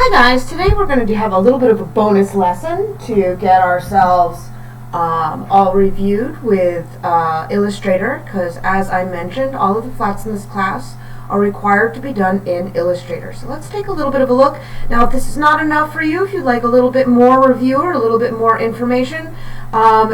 Hi guys, today we're going to have a little bit of a bonus lesson to get ourselves all reviewed with Illustrator, because as I mentioned, all of the flats in this class are required to be done in Illustrator. So let's take a little bit of a look. Now if this is not enough for you, if you'd like a little bit more review or a little bit more information,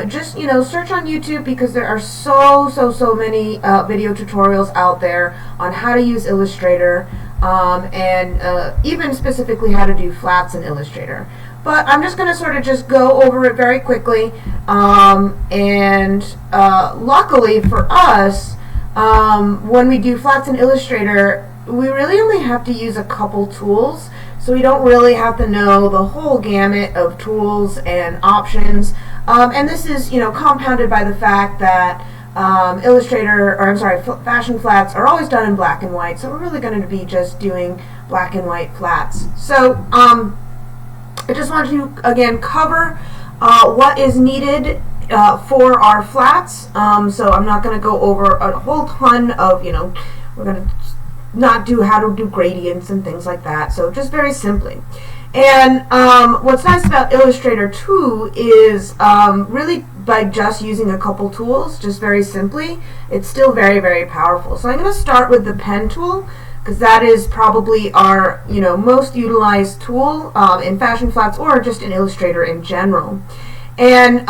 just search on YouTube, because there are so many video tutorials out there on how to use Illustrator. And even specifically how to do flats in Illustrator. But I'm just going to sort of just go over it very quickly, and luckily for us, when we do flats in Illustrator, we really only have to use a couple tools, so we don't really have to know the whole gamut of tools and options, and this is compounded by the fact that fashion flats are always done in black and white, so we're really going to be just doing black and white flats. So I just want to again cover what is needed for our flats. So I'm not going to go over a whole ton of, we're going to not do how to do gradients and things like that, so just very simply. And what's nice about Illustrator too is really by just using a couple tools, just very simply, it's still very powerful. So I'm going to start with the pen tool, because that is probably our most utilized tool in fashion flats or just in Illustrator in general. And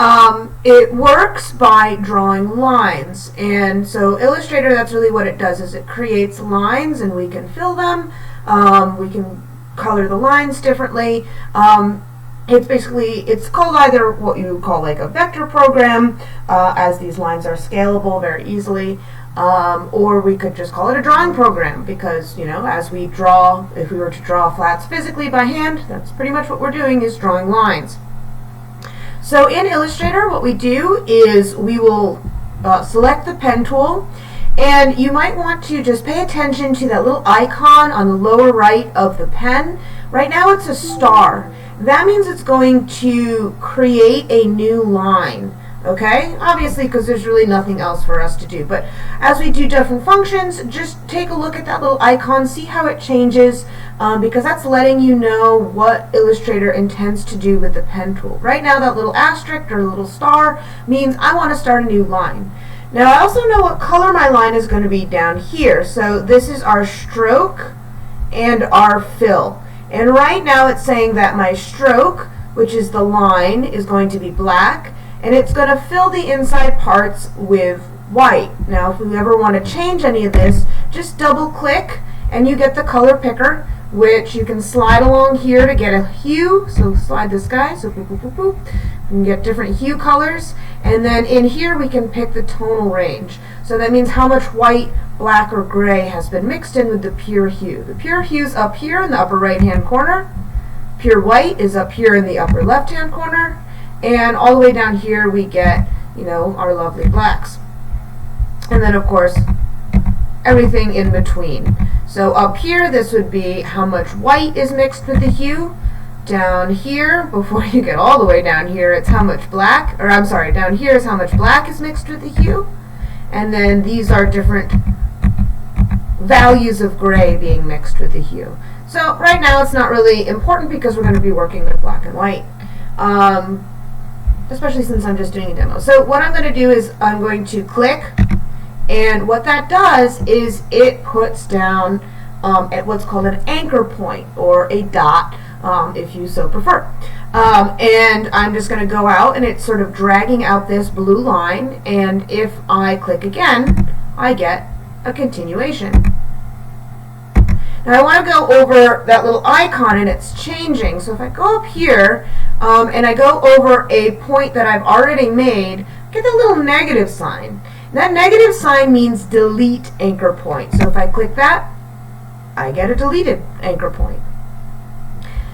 it works by drawing lines. And so Illustrator, that's really what it does, is it creates lines and we can fill them. We can color the lines differently. It's called either what you would call like a vector program, as these lines are scalable very easily, or we could just call it a drawing program, because as we draw, if we were to draw flats physically by hand, that's pretty much what we're doing, is drawing lines. So in Illustrator, what we do is we will select the pen tool, and you might want to just pay attention to that little icon on the lower right of the pen. Right now it's a star. That means it's going to create a new line, okay? Obviously, because there's really nothing else for us to do. But as we do different functions, just take a look at that little icon, see how it changes, because that's letting you know what Illustrator intends to do with the pen tool. Right now, that little asterisk or little star means I want to start a new line. Now, I also know what color my line is going to be down here. So this is our stroke and our fill. And right now it's saying that my stroke, which is the line, is going to be black, and it's going to fill the inside parts with white. Now if we ever want to change any of this, just double click and you get the color picker, which you can slide along here to get a hue. So slide this guy, so boop, boop, boop, boop. We can get different hue colors, and then in here we can pick the tonal range. So that means how much white, black, or gray has been mixed in with the pure hue. The pure hue is up here in the upper right hand corner, pure white is up here in the upper left hand corner, and all the way down here we get our lovely blacks. And then of course everything in between. So up here this would be how much white is mixed with the hue. Down here, before you get all the way down here, it's how much black, or I'm sorry, down here is how much black is mixed with the hue. And then these are different values of gray being mixed with the hue. So right now it's not really important because we're going to be working with black and white, especially since I'm just doing a demo. So what I'm going to do is I'm going to click, and what that does is it puts down at what's called an anchor point, or a dot, if you so prefer. And I'm just going to go out, and it's sort of dragging out this blue line, and if I click again, I get a continuation. Now I want to go over that little icon, and it's changing. So if I go up here, and I go over a point that I've already made, get the little negative sign. That negative sign means delete anchor point. So if I click that, I get a deleted anchor point.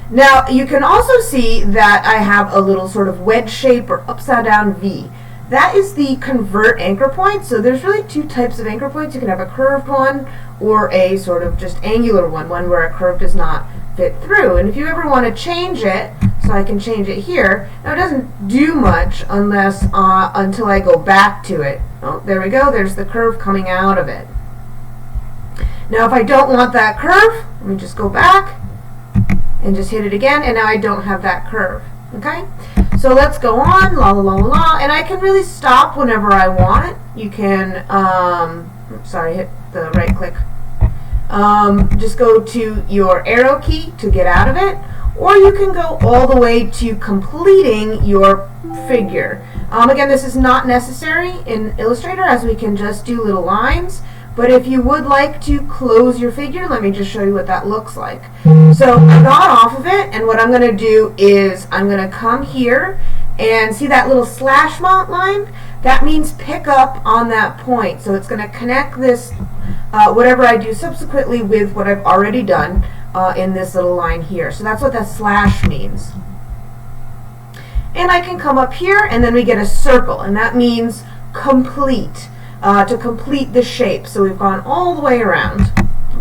Now you can also see that I have a little sort of wedge shape or upside down V. That is the convert anchor point. So there's really two types of anchor points. You can have a curved one or a sort of just angular one where a curve does not fit through. And if you ever want to change it, so I can change it here. Now it doesn't do much unless until I go back to it. Oh, there we go. There's the curve coming out of it. Now if I don't want that curve, let me just go back and just hit it again, and now I don't have that curve. Okay, so let's go on, la la la la, and I can really stop whenever I want. You can, sorry, hit the right click. Just go to your arrow key to get out of it, or you can go all the way to completing your figure. Again, this is not necessary in Illustrator, as we can just do little lines. But if you would like to close your figure, let me just show you what that looks like. So I got off of it, and what I'm going to do is I'm going to come here and see that little slash mount line? That means pick up on that point. So it's going to connect this, whatever I do subsequently, with what I've already done in this little line here. So that's what that slash means. And I can come up here, and then we get a circle, and that means complete. To complete the shape. So we've gone all the way around.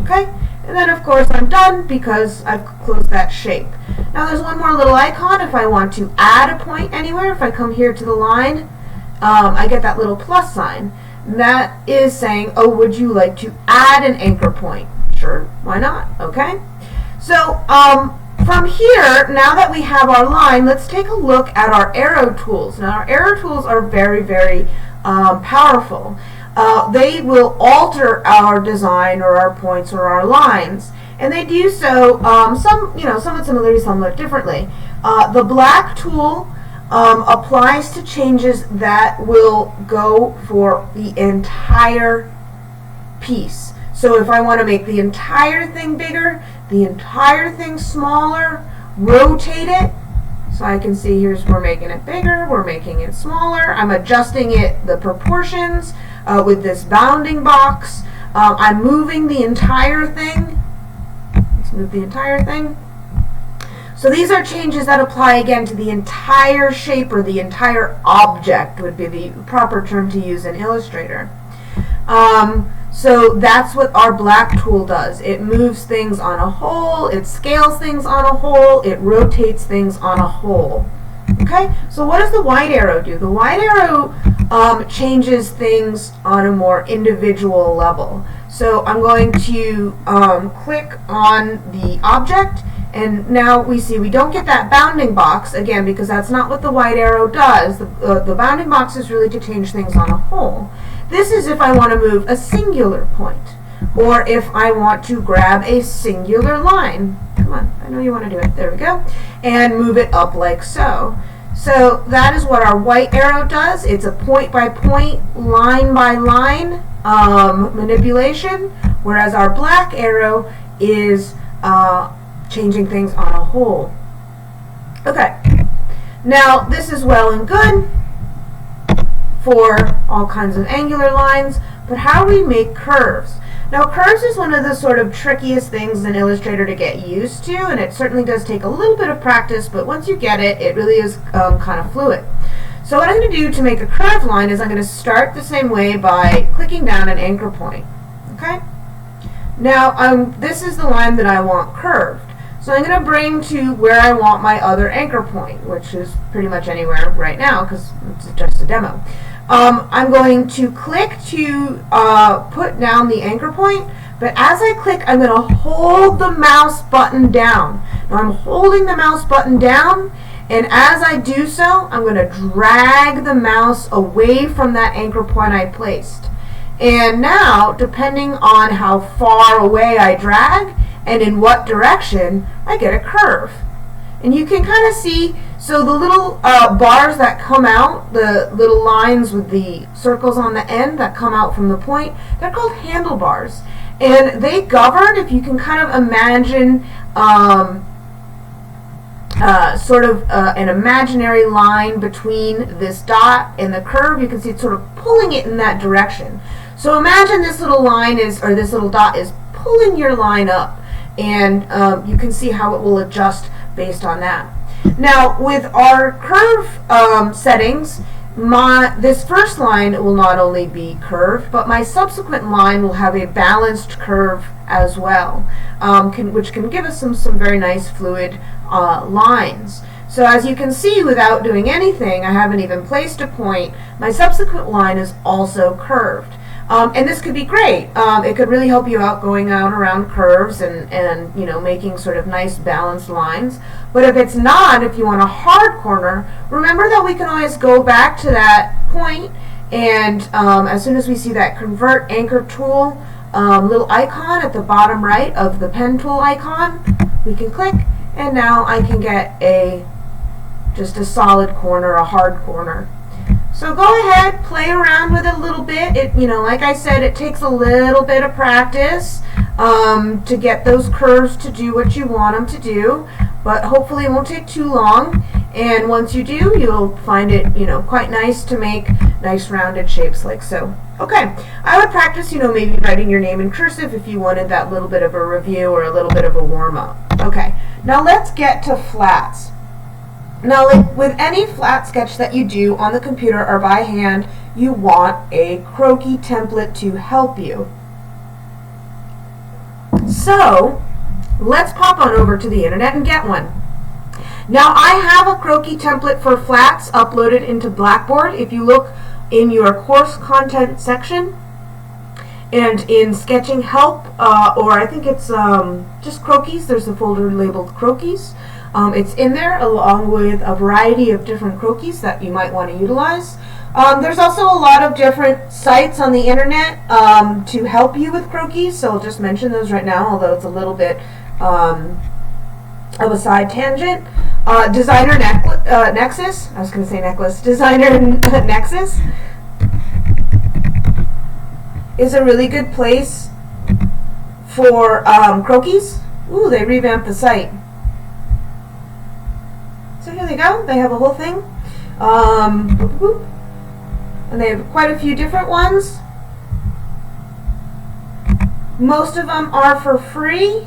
Okay? And then of course I'm done because I've closed that shape. Now there's one more little icon if I want to add a point anywhere. If I come here to the line, I get that little plus sign. That is saying, oh, would you like to add an anchor point? Sure, why not? Okay? So from here, now that we have our line, let's take a look at our arrow tools. Now our arrow tools are very, very powerful. They will alter our design or our points or our lines, and they do so somewhat similarly, somewhat differently. The black tool applies to changes that will go for the entire piece. So if I want to make the entire thing bigger, the entire thing smaller, rotate it. So I can see we're making it bigger, we're making it smaller, I'm adjusting the proportions with this bounding box. I'm moving the entire thing. Let's move the entire thing. So these are changes that apply again to the entire shape, or the entire object would be the proper term to use in Illustrator. So that's what our black tool does. It moves things on a whole, it scales things on a whole, it rotates things on a whole. Okay, so what does the white arrow do? The white arrow changes things on a more individual level. So I'm going to click on the object, and now we see we don't get that bounding box, again, because that's not what the white arrow does. The bounding box is really to change things on a whole. This is if I want to move a singular point, or if I want to grab a singular line. Come on, I know you want to do it. There we go. And move it up like so. So that is what our white arrow does. It's a point-by-point, line-by-line manipulation, whereas our black arrow is changing things on a whole. Okay, now this is well and good for all kinds of angular lines, but how do we make curves? Now curves is one of the sort of trickiest things in Illustrator to get used to, and it certainly does take a little bit of practice, but once you get it, it really is kind of fluid. So what I'm going to do to make a curved line is I'm going to start the same way by clicking down an anchor point. Okay? Now this is the line that I want curved. So I'm going to bring to where I want my other anchor point, which is pretty much anywhere right now because it's just a demo. I'm going to click to put down the anchor point, but as I click, I'm going to hold the mouse button down. Now I'm holding the mouse button down, and as I do so, I'm going to drag the mouse away from that anchor point I placed. And now, depending on how far away I drag and in what direction, I get a curve. And you can kind of see, so the little bars that come out, the little lines with the circles on the end that come out from the point, they're called handlebars. And they govern, if you can kind of imagine sort of an imaginary line between this dot and the curve, you can see it's sort of pulling it in that direction. So imagine this little line or this little dot is pulling your line up, and you can see how it will adjust based on that. Now with our curve settings, this first line will not only be curved, but my subsequent line will have a balanced curve as well, which can give us some very nice fluid lines. So as you can see, without doing anything, I haven't even placed a point, my subsequent line is also curved. And this could be great. It could really help you out going out around curves and you know, making sort of nice balanced lines. But if it's not, if you want a hard corner, remember that we can always go back to that point, and as soon as we see that convert anchor tool little icon at the bottom right of the pen tool icon, we can click, and now I can get just a solid corner, a hard corner. So go ahead, play around with it a little bit. It, you know, like I said, it takes a little bit of practice to get those curves to do what you want them to do, but hopefully it won't take too long. And once you do, you'll find it, you know, quite nice to make nice rounded shapes like so. Okay, I would practice, you know, maybe writing your name in cursive if you wanted that little bit of a review or a little bit of a warm-up. Okay, now let's get to flats. Now, like with any flat sketch that you do on the computer or by hand, you want a croquis template to help you. So, let's pop on over to the internet and get one. Now, I have a croquis template for flats uploaded into Blackboard. If you look in your course content section and in sketching help, or I think it's just croquis, there's a folder labeled croquis. It's in there along with a variety of different croquis that you might want to utilize. There's also a lot of different sites on the internet to help you with croquis, so I'll just mention those right now, although it's a little bit of a side tangent. Designer Nexus, I was going to say necklace, Designer Nexus is a really good place for croquis. Ooh, they revamped the site. So here they go. They have a whole thing. And they have quite a few different ones. Most of them are for free.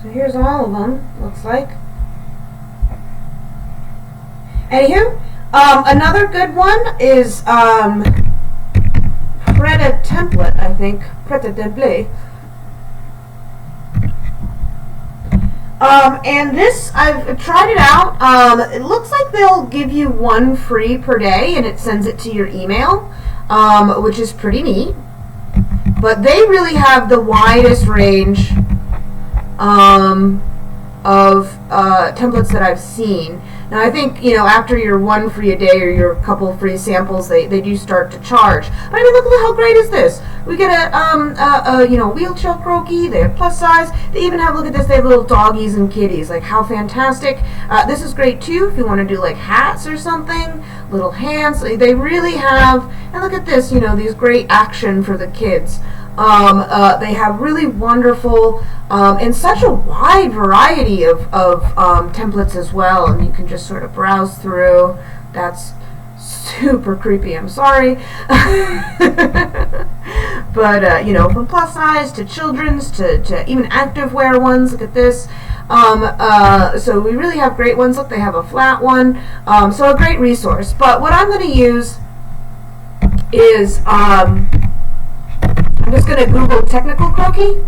So here's all of them, looks like. Anywho, another good one is Preta Template, I think. Preta Template. And this, I've tried it out. It looks like they'll give you one free per day, and it sends it to your email, which is pretty neat. But they really have the widest range of templates that I've seen. Now I think, you know, after your one free a day or your couple free samples, they do start to charge. But I mean, look how great is this? We get a you know, wheelchair croquis. They have plus size. They even have, look at this, they have little doggies and kitties. Like, how fantastic. This is great too if you want to do like hats or something, little hands. They really have, and look at this, you know, these great action for the kids. They have really wonderful and such a wide variety of templates as well, and you can just sort of browse through. That's super creepy, I'm sorry. But you know, from plus size to children's to even activewear ones. Look at this. So we really have great ones. Look, they have a flat one, so a great resource. But what I'm going to use is I'm just going to Google technical croquis.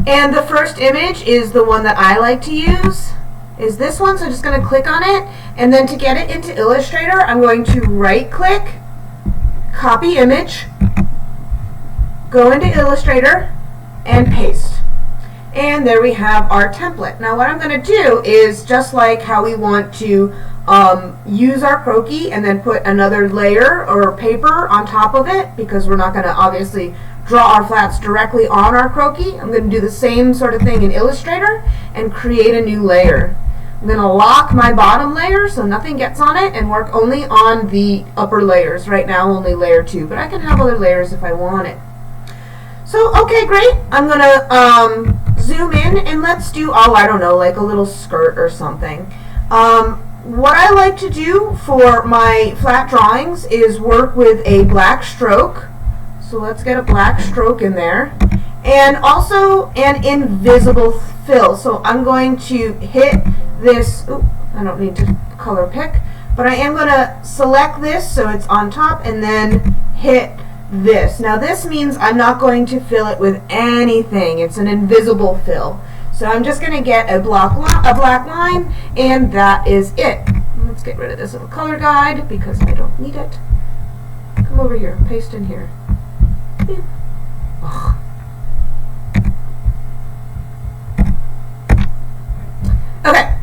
And the first image is the one that I like to use, is this one. So I'm just going to click on it, and then to get it into Illustrator, I'm going to right click, copy image, go into Illustrator, and paste. And there we have our template. Now what I'm going to do is, just like how we want to use our croquis and then put another layer or paper on top of it, because we're not going to obviously draw our flats directly on our croquis, I'm going to do the same sort of thing in Illustrator and create a new layer. I'm going to lock my bottom layer so nothing gets on it and work only on the upper layers. Right now only layer 2, but I can have other layers if I want it. So, okay, great. I'm going to zoom in and let's do, oh, I don't know, like a little skirt or something. What I like to do for my flat drawings is work with a black stroke. So let's get a black stroke in there. And also an invisible fill. So I'm going to hit this, ooh, I don't need to color pick. but I am going to select this so it's on top and then hit this. Now this means I'm not going to fill it with anything. It's an invisible fill. So I'm just going to get a black line, and that is it. Let's get rid of this little color guide because I don't need it. Come over here, paste in here. Okay,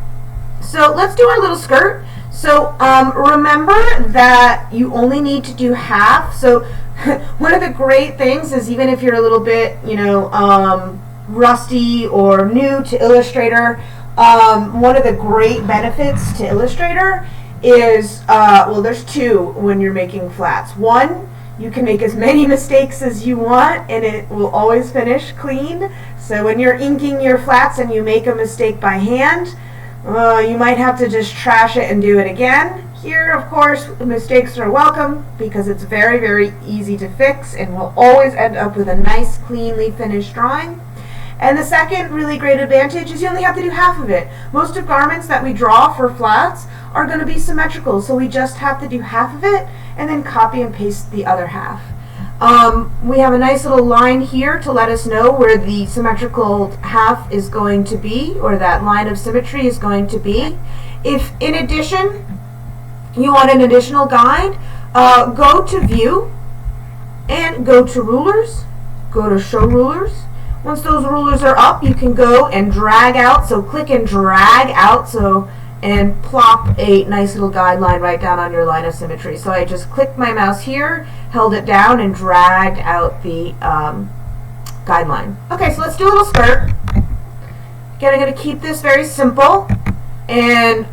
so let's do our little skirt. So remember that you only need to do half. So one of the great things is, even if you're a little bit, rusty or new to Illustrator, one of the great benefits to Illustrator is, well, there's two when you're making flats. One, you can make as many mistakes as you want and it will always finish clean. So when you're inking your flats and you make a mistake by hand, you might have to just trash it and do it again. Here, of course, mistakes are welcome because it's very, very easy to fix and we'll always end up with a nice, cleanly finished drawing. And the second really great advantage is you only have to do half of it. Most of garments that we draw for flats are going to be symmetrical, so we just have to do half of it and then copy and paste the other half. We have a nice little line here to let us know where the symmetrical half is going to be, or that line of symmetry is going to be. If in addition you want an additional guide, go to View and go to Rulers, go to Show Rulers. Once those rulers are up, you can go and drag out, so click and drag out, and plop a nice little guideline right down on your line of symmetry. So I just clicked my mouse here, held it down, and dragged out the guideline. Okay, so let's do a little skirt. Again, I'm going to keep this very simple, and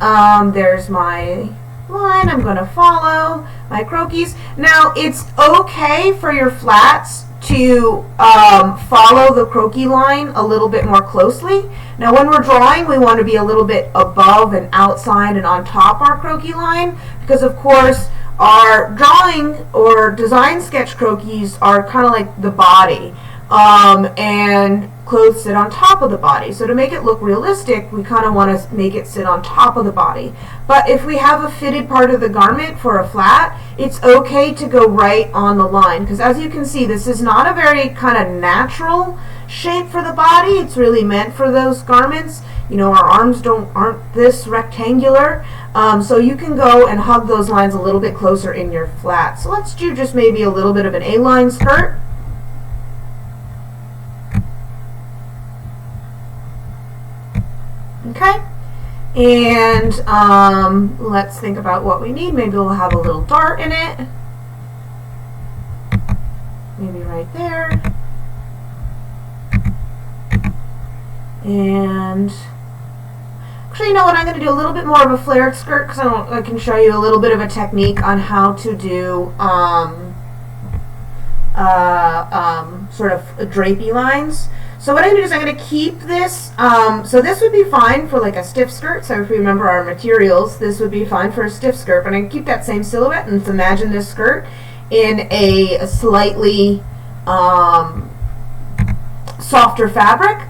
there's my line. I'm going to follow my croquis. Now, it's okay for your flats to follow the croquis line a little bit more closely. Now when we're drawing, we want to be a little bit above and outside and on top our croquis line, because of course our drawing or design sketch croquis are kind of like the body, and clothes sit on top of the body. So to make it look realistic, we kind of want to make it sit on top of the body. But if we have a fitted part of the garment for a flat, it's okay to go right on the line, because as you can see, this is not a very kind of natural shape for the body. It's really meant for those garments. You know, our arms aren't this rectangular, so you can go and hug those lines a little bit closer in your flat. So let's do just maybe a little bit of an A-line skirt. Okay, and let's think about what we need. Maybe we'll have a little dart in it. Maybe right there. And actually, you know what? I'm going to do a little bit more of a flared skirt because I can show you a little bit of a technique on how to do sort of drapey lines. So what I'm going to do is I'm going to keep this, so this would be fine for like a stiff skirt. So if we remember our materials, this would be fine for a stiff skirt. But I can keep that same silhouette and imagine this skirt in a slightly softer fabric.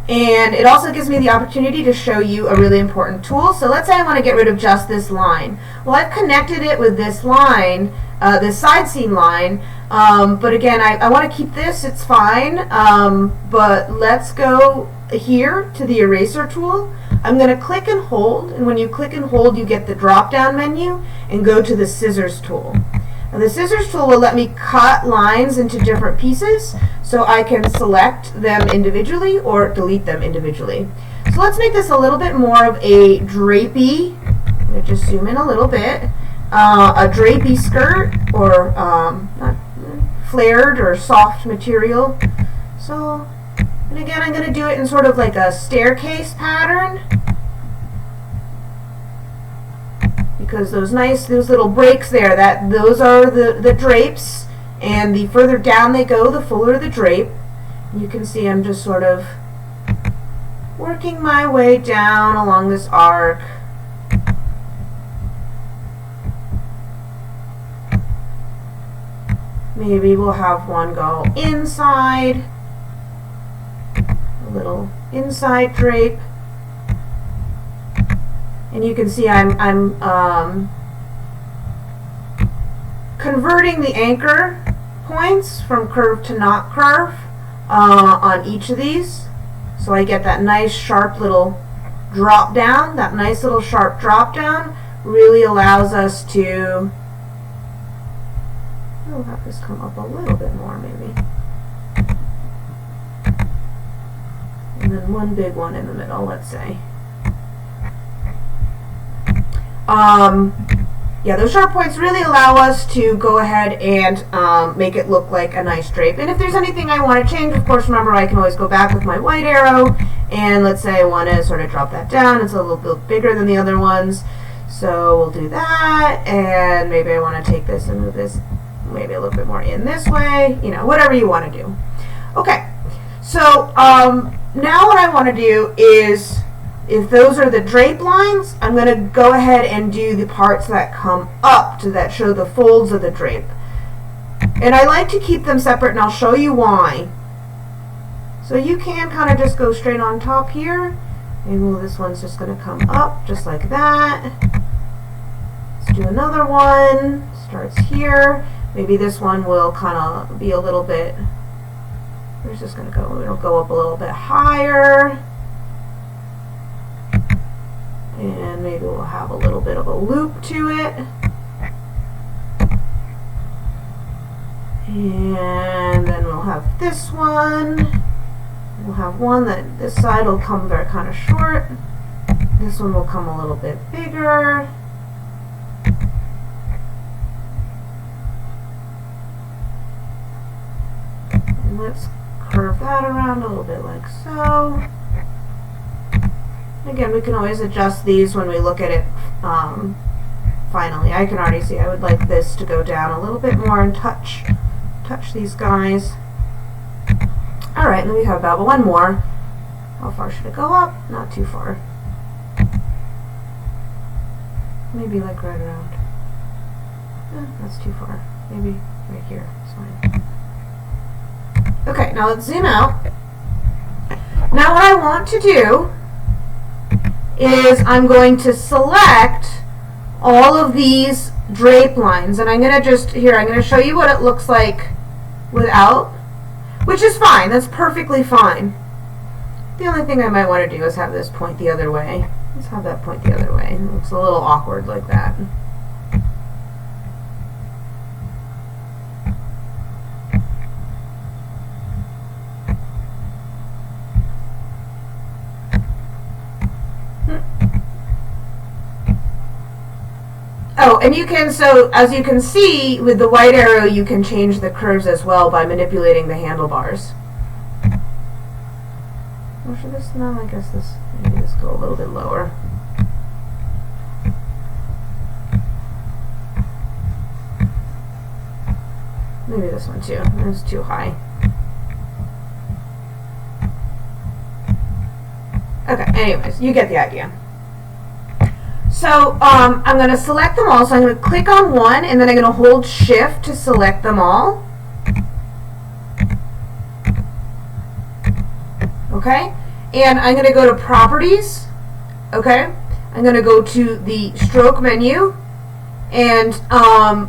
And it also gives me the opportunity to show you a really important tool. So let's say I want to get rid of just this line. Well, I've connected it with this line, this side seam line. But again, I want to keep this, it's fine, but let's go here to the eraser tool. I'm going to click and hold, and when you click and hold, you get the drop down menu and go to the scissors tool. Now the scissors tool will let me cut lines into different pieces so I can select them individually or delete them individually. So let's make this a little bit more of a drapey, I'm going to just zoom in a little bit, a drapey skirt, or not flared or soft material. So, and again, I'm going to do it in sort of like a staircase pattern, because those little breaks there, those are the drapes, and the further down they go, the fuller the drape. You can see I'm just sort of working my way down along this arc. Maybe we'll have one go inside, a little inside drape, and you can see I'm converting the anchor points from curve to not curve on each of these. So I get that nice sharp little drop down. That nice little sharp drop down really allows us to, we'll have this come up a little bit more maybe. And then one big one in the middle, let's say. Yeah, those sharp points really allow us to go ahead and make it look like a nice drape. And if there's anything I want to change, of course, remember I can always go back with my white arrow, and let's say I want to sort of drop that down. It's a little bit bigger than the other ones. So we'll do that, and maybe I want to take this and move this maybe a little bit more in this way, you know, whatever you want to do. Okay, so now what I want to do is, if those are the drape lines, I'm going to go ahead and do the parts that come up that show the folds of the drape. And I like to keep them separate, and I'll show you why. So you can kind of just go straight on top here. Maybe this one's just going to come up just like that. Let's do another one. Starts here. Maybe this one will kind of be a little bit, we're just going to go, it'll go up a little bit higher. And maybe we'll have a little bit of a loop to it. And then we'll have this one. We'll have one that this side will come very kind of short. This one will come a little bit bigger. And let's curve that around a little bit like so. Again, we can always adjust these when we look at it finally. I can already see I would like this to go down a little bit more and touch these guys. Alright, and then we have about one more. How far should it go up? Not too far. Maybe like right around. That's too far. Maybe right here. It's fine. Okay, now let's zoom out. Now what I want to do is I'm going to select all of these drape lines, and I'm going to just, here, I'm going to show you what it looks like without, which is fine. That's perfectly fine. The only thing I might want to do is have this point the other way. Let's have that point the other way. It looks a little awkward like that. Oh, and you can, so as you can see with the white arrow, you can change the curves as well by manipulating the handlebars. Or should this, no, I guess this, maybe this go a little bit lower. Maybe this one too, it's too high. Okay, anyways, you get the idea. So I'm going to select them all. So I'm going to click on one, and then I'm going to hold Shift to select them all. Okay, and I'm going to go to Properties. Okay, I'm going to go to the Stroke menu, and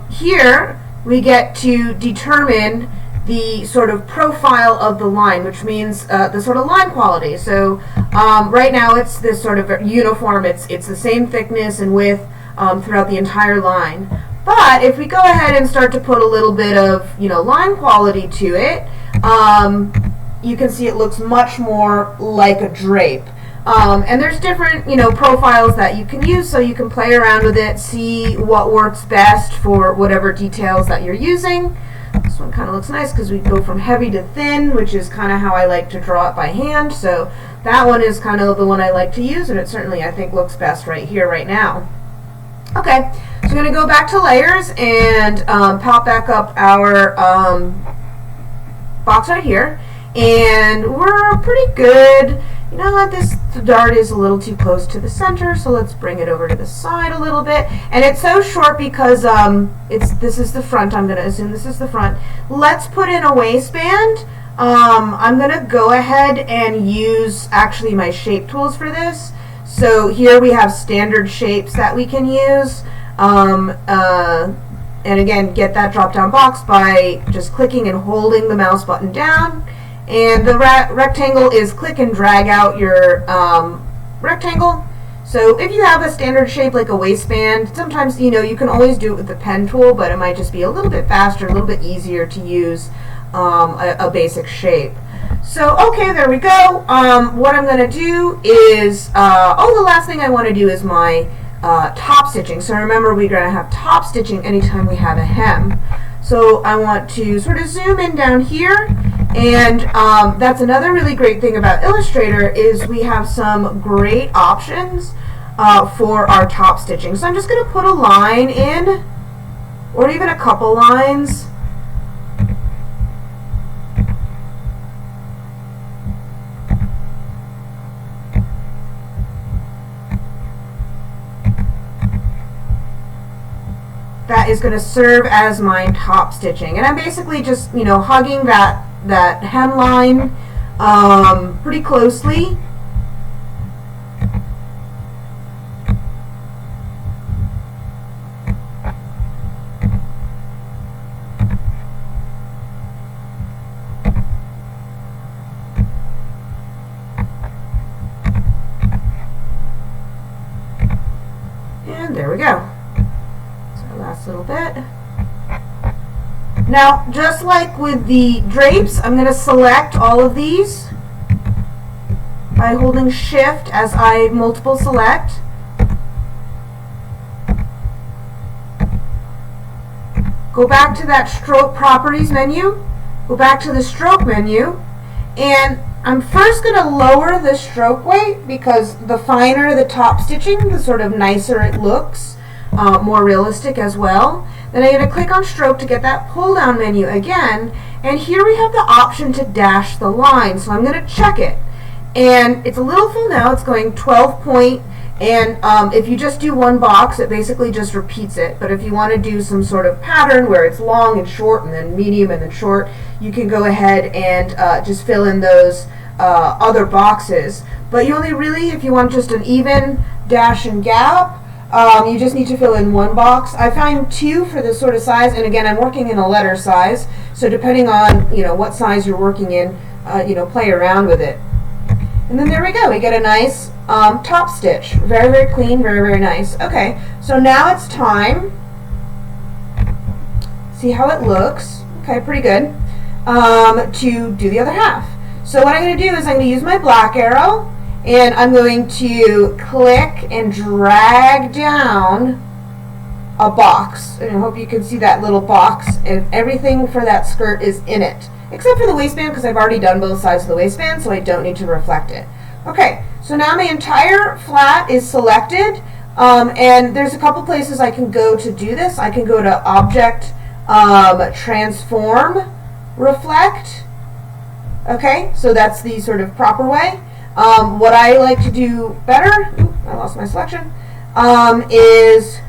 here we get to determine the sort of profile of the line, which means the sort of line quality. So right now it's this sort of uniform, it's the same thickness and width throughout the entire line. But if we go ahead and start to put a little bit of, you know, line quality to it, you can see it looks much more like a drape. And there's different, you know, profiles that you can use, so you can play around with it, see what works best for whatever details that you're using. This one kind of looks nice because we go from heavy to thin, which is kind of how I like to draw it by hand. So that one is kind of the one I like to use, and it certainly, I think, looks best right here, right now. Okay, so I'm going to go back to layers and pop back up our box right here. And we're pretty good. You know what, this dart is a little too close to the center, so let's bring it over to the side a little bit. And it's so short because this is the front. I'm going to assume this is the front. Let's put in a waistband. I'm going to go ahead and use actually my shape tools for this. So here we have standard shapes that we can use. and again, get that drop-down box by just clicking and holding the mouse button down. And the rectangle is click and drag out your rectangle. So if you have a standard shape like a waistband, sometimes, you know, you can always do it with the pen tool, but it might just be a little bit faster, a little bit easier to use a basic shape. So, okay, there we go. What I'm going to do is, the last thing I want to do is my top stitching. So remember, we're going to have top stitching anytime we have a hem. So I want to sort of zoom in down here, and that's another really great thing about Illustrator is we have some great options for our top stitching. So I'm just going to put a line in, or even a couple lines. That is going to serve as my top stitching, and I'm basically just, you know, hugging that hem line pretty closely. And there we go. Last little bit. Now, just like with the drapes, I'm going to select all of these by holding Shift as I multiple select. Go back to that stroke properties menu, go back to the stroke menu, and I'm first going to lower the stroke weight because the finer the top stitching, the sort of nicer it looks. More realistic as well. Then I'm going to click on stroke to get that pull down menu again, and here we have the option to dash the line, so I'm going to check it, and it's a little full now. It's going 12 point, and if you just do one box, it basically just repeats it, but if you want to do some sort of pattern where it's long and short and then medium and then short, you can go ahead and just fill in those other boxes. But you only really, if you want just an even dash and gap, you just need to fill in one box. I find 2 for this sort of size, and again, I'm working in a letter size, so depending on, you know, what size you're working in, you know, play around with it. And then there we go. We get a nice top stitch. Very, very clean, very, very nice. Okay, so now it's time. See how it looks. Okay, pretty good. To do the other half. So what I'm going to do is I'm going to use my black arrow, and I'm going to click and drag down a box. And I hope you can see that little box, and everything for that skirt is in it. Except for the waistband, because I've already done both sides of the waistband, so I don't need to reflect it. Okay, so now my entire flat is selected, and there's a couple places I can go to do this. I can go to Object, Transform, Reflect. Okay, so that's the sort of proper way. What I like to do better, I lost my selection, is,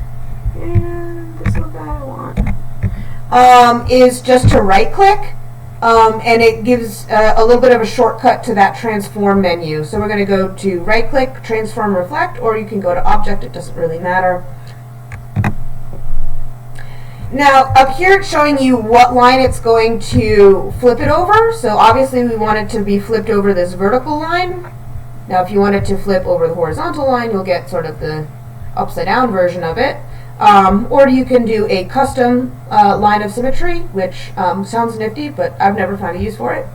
this is what I want, is just to right click, and it gives a little bit of a shortcut to that transform menu. So we're going to go to right click, transform, reflect, or you can go to object, it doesn't really matter. Now, up here it's showing you what line it's going to flip it over. So obviously we want it to be flipped over this vertical line. Now if you want it to flip over the horizontal line, you'll get sort of the upside down version of it. Or you can do a custom line of symmetry, which sounds nifty, but I've never found a use for it.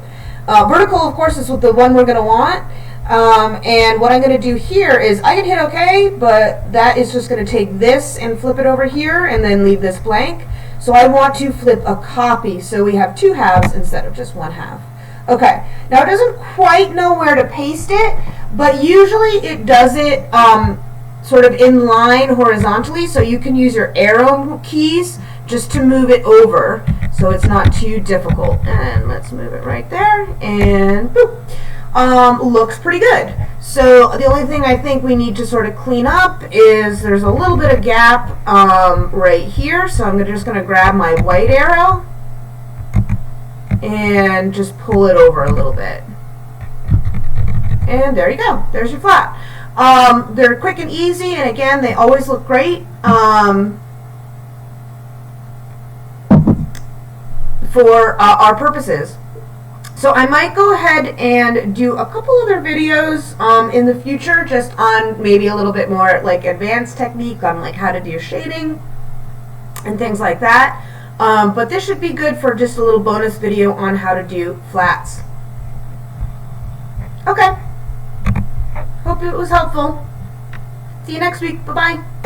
Vertical, of course, is the one we're going to want. And what I'm going to do here is I can hit OK, but that is just going to take this and flip it over here and then leave this blank. So I want to flip a copy, so we have 2 halves instead of just 1 half. Okay, now it doesn't quite know where to paste it, but usually it does it sort of in line horizontally, so you can use your arrow keys just to move it over so it's not too difficult. And let's move it right there, and boop. Looks pretty good. So the only thing I think we need to sort of clean up is there's a little bit of gap right here, so I'm just going to grab my white arrow and just pull it over a little bit. And there you go. There's your flat. They're quick and easy, and again, they always look great. for our purposes. So I might go ahead and do a couple other videos in the future, just on maybe a little bit more like advanced technique on like how to do shading and things like that. But this should be good for just a little bonus video on how to do flats. Okay. Hope it was helpful. See you next week. Bye-bye.